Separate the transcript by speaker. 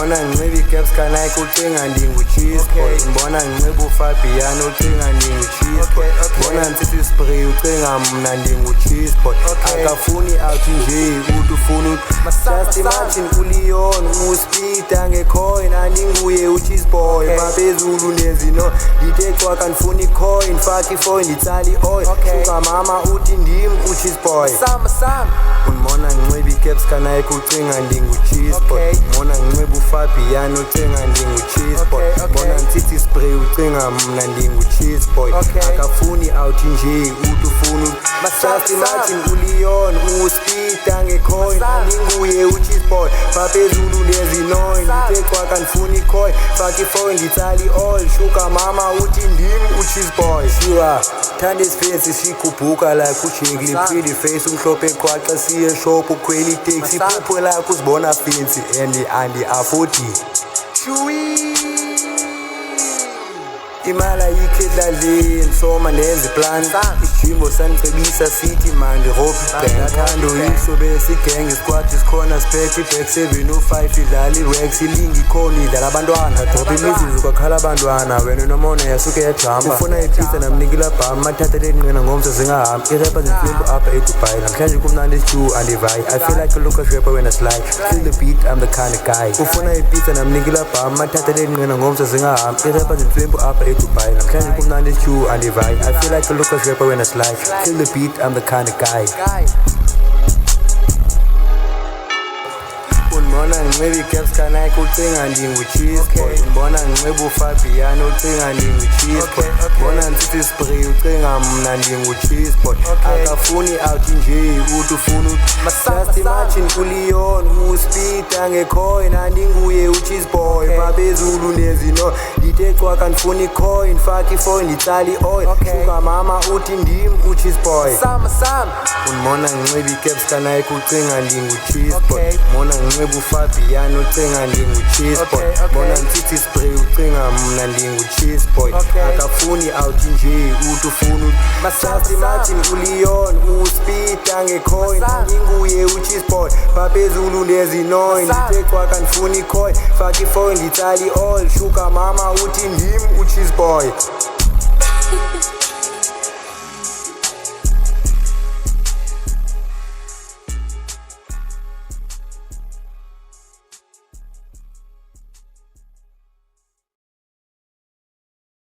Speaker 1: Mbona nginciba i-gaps kanayike ucinga ndingu-cheese boy. Mbona nginciba uFabiano ucinga ndingu-cheese boy. Mbona ngithatha ispray ucinga mna ndingu-cheese boy. Akafuni out nje uthi ufuna just imagine uLeon uSpeed angecoin andinguye u-cheese boy. Baphezulu nezino ndithe cwaka ndifuna i-coin faka i-foil nditsala i-oil shuka mama uthi ndim u-cheese boy. Mbona nginciba i-gaps kanayike ucinga ndingu-cheese boy. Mbona nginciba uFabiano ucinga ndingu-cheese boy. Mbona ngithatha ispray ucinga mna ndingu-cheese boy. Akafuni out nje uthi ufuna just imagine uLeon uSpeed angecoin andinguye u-cheese boy. Baphezulu nezinoin ndithe cwaka ndifuna i-coin faka i-foil nditsala i-oil shuka mama uthi ndim u-cheese boy. Shiwa thanda isifensi sikhuphuka like ujingli pretty face umhlophe qwaqa siye shop ukhwela itaxi iphupho lakho uzibona fancy and andi-afodi. Imali ayikho edladleni soma ndenza iplan isijimbo sandicebisa sithi manje robhi bank khando yiso bese igenge squad sikhona siphethe i-back 705 idlala i-rex ilingi ikhona idlala abantwana drop imizuzu kwakhala abantwana wena nomona yasuke yajamba ufuna ipizza namnikila bham mathatha lenqina ngomso zingahambi irapper zinsimbu apha eDubai namhlanje kumnandi isiju andivayi I feel like a Lucas rapper when I slide feel the beat I'm the kind of guy ufuna ipizza namnikila bham mathatha lenqina ngomso zingahambi irapper zinsimbu apha Dubai. Namhlanje kumnandi isiju andivayi I feel like a Lucas rapper when I slide feel the beat I'm the kind of guy. Mbona nginciba i-gaps kanayike ucinga ndingu-cheese boy. Mbona nginciba uFabiano ucinga ndingu-cheese boy. Mbona ngithatha ispray ucinga mna ndingu-cheese boy. Akafuni out nje uthi ufuna just imagine uLeon uSpeed angecoin andinguye u-cheese boy. Baphezulu nezino ndithe cwaka ndifuna i-coin faka i-foil nditsala i-oil shuka mama uthi ndim u-cheese boy. Mbona nginciba i-gaps kanayike ucinga ndingu-cheese boy. Mbona nginciba uFabiano ucinga ndingu-cheese boy. Mbona ngithatha ispray ucinga mna ndingu-cheese boy. Akafuni out nje uthi ufuna just imagine uLeon uSpeed angecoin andinguye u-cheese boy. Baphezulu nezinoin ndithe cwaka ndifuna i-coin faka i-foil nditsala i-oil shuka mama uthi ndim u-cheese boy.